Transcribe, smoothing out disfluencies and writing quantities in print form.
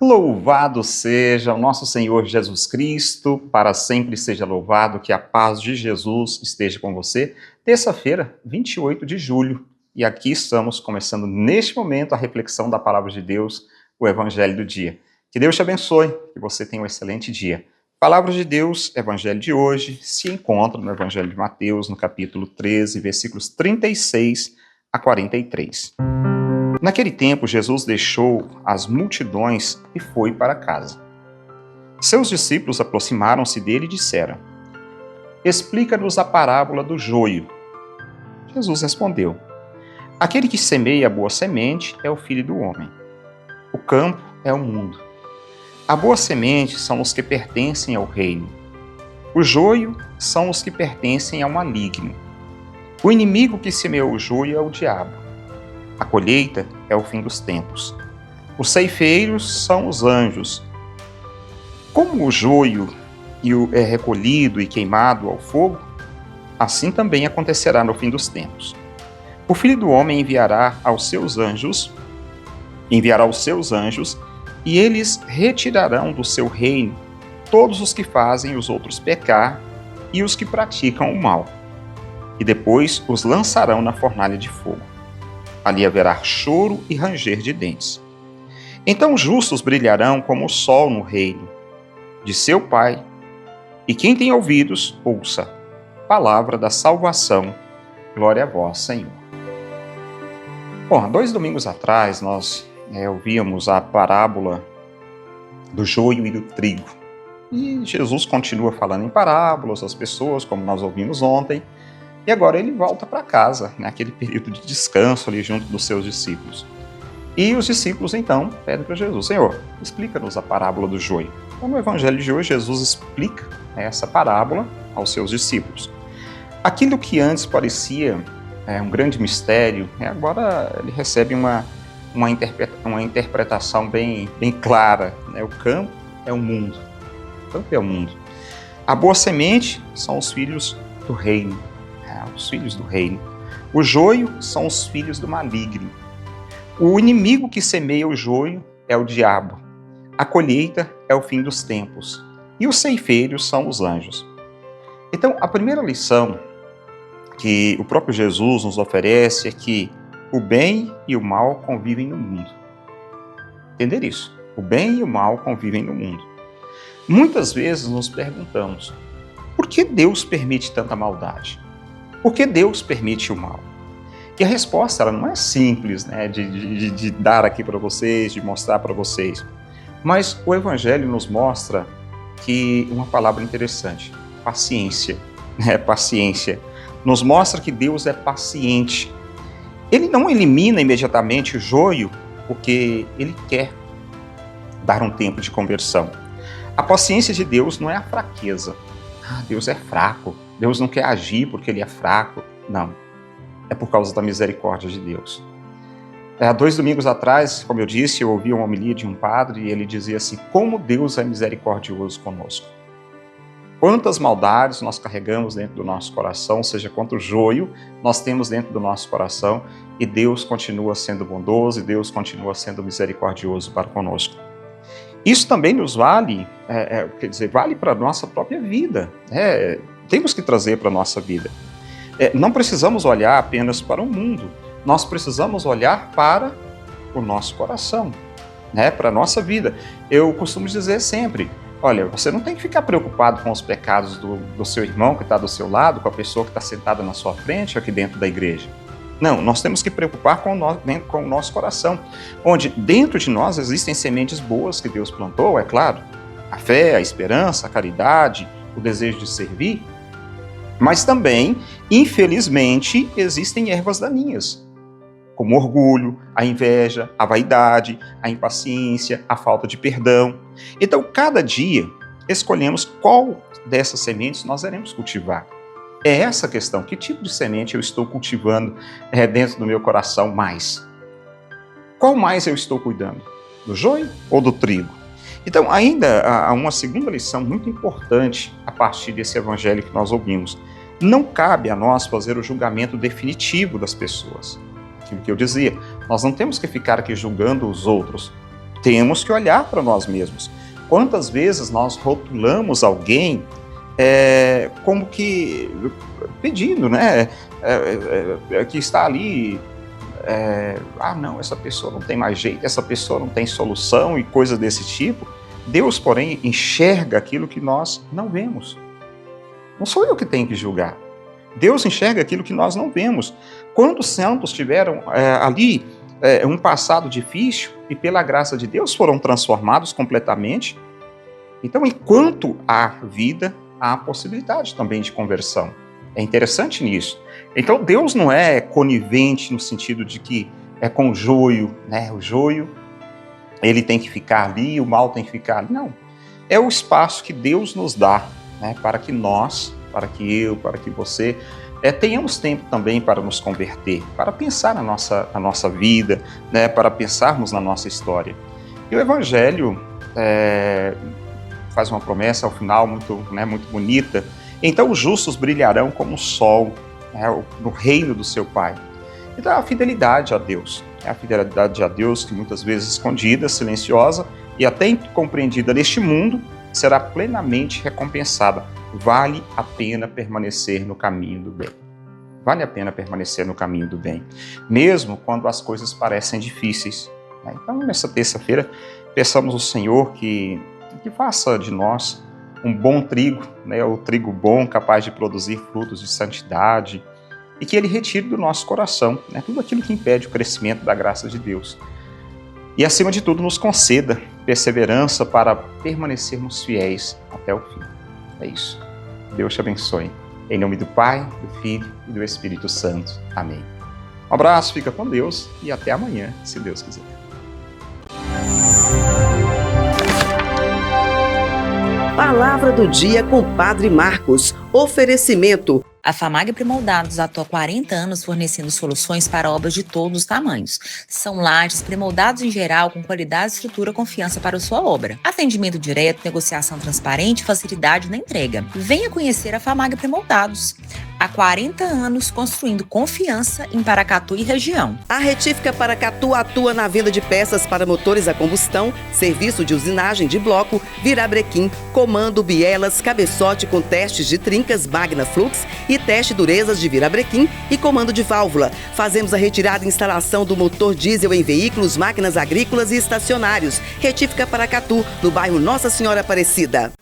Louvado seja o nosso Senhor Jesus Cristo, para sempre seja louvado, que a paz de Jesus esteja com você. Terça-feira, 28 de julho, e aqui estamos começando neste momento a reflexão da Palavra de Deus, o Evangelho do dia. Que Deus te abençoe, que você tenha um excelente dia. Palavra de Deus, Evangelho de hoje, se encontra no Evangelho de Mateus, no capítulo 13, versículos 36 a 43. Naquele tempo, Jesus deixou as multidões e foi para casa. Seus discípulos aproximaram-se dele e disseram: Explica-nos a parábola do joio. Jesus respondeu: Aquele que semeia a boa semente é o Filho do Homem. O campo é o mundo. A boa semente são os que pertencem ao reino. O joio são os que pertencem ao maligno. O inimigo que semeou o joio é o diabo. A colheita é o fim dos tempos. Os ceifeiros são os anjos. Como o joio é recolhido e queimado ao fogo, assim também acontecerá no fim dos tempos. O Filho do Homem enviará os seus anjos, e eles retirarão do seu reino todos os que fazem os outros pecar e os que praticam o mal, e depois os lançarão na fornalha de fogo. Ali haverá choro e ranger de dentes. Então os justos brilharão como o sol no reino de seu Pai. E quem tem ouvidos, ouça. Palavra da salvação. Glória a vós, Senhor. Bom, 2 domingos atrás nós ouvíamos a parábola do joio e do trigo. E Jesus continua falando em parábolas às pessoas, como nós ouvimos ontem. E agora ele volta para casa, naquele período de descanso ali junto dos seus discípulos. E os discípulos então pedem para Jesus: Senhor, explica-nos a parábola do joio. Então no Evangelho de hoje Jesus explica essa parábola aos seus discípulos. Aquilo que antes parecia um grande mistério, agora ele recebe uma interpretação bem clara. O campo é o mundo. O campo é o mundo. A boa semente são os filhos do reino. Os filhos do reino. O joio são os filhos do maligno. O inimigo que semeia o joio é o diabo. A colheita é o fim dos tempos. E os ceifeiros são os anjos. Então, a primeira lição que o próprio Jesus nos oferece é que o bem e o mal convivem no mundo. Entender isso? O bem e o mal convivem no mundo. Muitas vezes nos perguntamos: por que Deus permite tanta maldade? Por que Deus permite o mal? E a resposta ela não é simples, de dar aqui para vocês, de mostrar para vocês. Mas o Evangelho nos mostra que uma palavra interessante: paciência. Paciência. Nos mostra que Deus é paciente. Ele não elimina imediatamente o joio porque Ele quer dar um tempo de conversão. A paciência de Deus não é a fraqueza. Deus é fraco. Deus não quer agir porque Ele é fraco. Não. É por causa da misericórdia de Deus. Há 2 domingos atrás, como eu disse, eu ouvi uma homilia de um padre e ele dizia assim: como Deus é misericordioso conosco. Quantas maldades nós carregamos dentro do nosso coração, seja quanto joio nós temos dentro do nosso coração, e Deus continua sendo bondoso e Deus continua sendo misericordioso para conosco. Isso também nos vale, vale para a nossa própria vida. Temos que trazer para a nossa vida. Não precisamos olhar apenas para o mundo, nós precisamos olhar para o nosso coração, para a nossa vida. Eu costumo dizer sempre: olha, você não tem que ficar preocupado com os pecados do seu irmão que está do seu lado, com a pessoa que está sentada na sua frente aqui dentro da igreja. Não, nós temos que preocupar com o nosso coração, onde dentro de nós existem sementes boas que Deus plantou, é claro, a fé, a esperança, a caridade, o desejo de servir, mas também, infelizmente, existem ervas daninhas, como o orgulho, a inveja, a vaidade, a impaciência, a falta de perdão. Então, cada dia, escolhemos qual dessas sementes nós iremos cultivar. É essa a questão: que tipo de semente eu estou cultivando dentro do meu coração mais? Qual mais eu estou cuidando? Do joio ou do trigo? Então, ainda há uma segunda lição muito importante a partir desse evangelho que nós ouvimos. Não cabe a nós fazer o julgamento definitivo das pessoas. Aquilo que eu dizia, nós não temos que ficar aqui julgando os outros. temos que olhar para nós mesmos. Quantas vezes nós rotulamos alguém como que pedindo, né? Que está ali, não, essa pessoa não tem mais jeito, essa pessoa não tem solução e coisas desse tipo. Deus, porém, enxerga aquilo que nós não vemos. Não sou eu que tenho que julgar. Deus enxerga aquilo que nós não vemos. Quantos santos tiveram ali um passado difícil e pela graça de Deus foram transformados completamente? Então, enquanto há vida, há possibilidade também de conversão. É interessante nisso. Então, Deus não é conivente no sentido de que é com o joio, né? O joio, ele tem que ficar ali, o mal tem que ficar ali. Não. É o espaço que Deus nos dá, né? Para que nós, para que eu, para que você, tenhamos tempo também para nos converter, para pensar na nossa vida, né? Para pensarmos na nossa história. E o Evangelho faz uma promessa ao final muito bonita. Então os justos brilharão como o sol, no reino do seu Pai. Então é a fidelidade a Deus. É a fidelidade a Deus que muitas vezes escondida, silenciosa e até incompreendida neste mundo, será plenamente recompensada. Vale a pena permanecer no caminho do bem. Vale a pena permanecer no caminho do bem, mesmo quando as coisas parecem difíceis. Então, nessa terça-feira, peçamos ao Senhor que faça de nós um bom trigo, né? O trigo bom, capaz de produzir frutos de santidade, e que Ele retire do nosso coração, né, tudo aquilo que impede o crescimento da graça de Deus. E, acima de tudo, nos conceda perseverança para permanecermos fiéis até o fim. É isso. Deus te abençoe. Em nome do Pai, do Filho e do Espírito Santo. Amém. Um abraço, fica com Deus e até amanhã, se Deus quiser. Palavra do dia com Padre Marcos. Oferecimento. A FAMAG Premoldados atua há 40 anos fornecendo soluções para obras de todos os tamanhos. São lajes premoldados em geral com qualidade, estrutura e confiança para a sua obra. Atendimento direto, negociação transparente e facilidade na entrega. Venha conhecer a FAMAG Premoldados. Há 40 anos construindo confiança em Paracatu e região. A Retífica Paracatu atua na venda de peças para motores a combustão, serviço de usinagem de bloco, virabrequim, comando, bielas, cabeçote com testes de trincas, Magna Flux e teste durezas de virabrequim e comando de válvula. Fazemos a retirada e instalação do motor diesel em veículos, máquinas agrícolas e estacionários. Retífica Paracatu, no bairro Nossa Senhora Aparecida.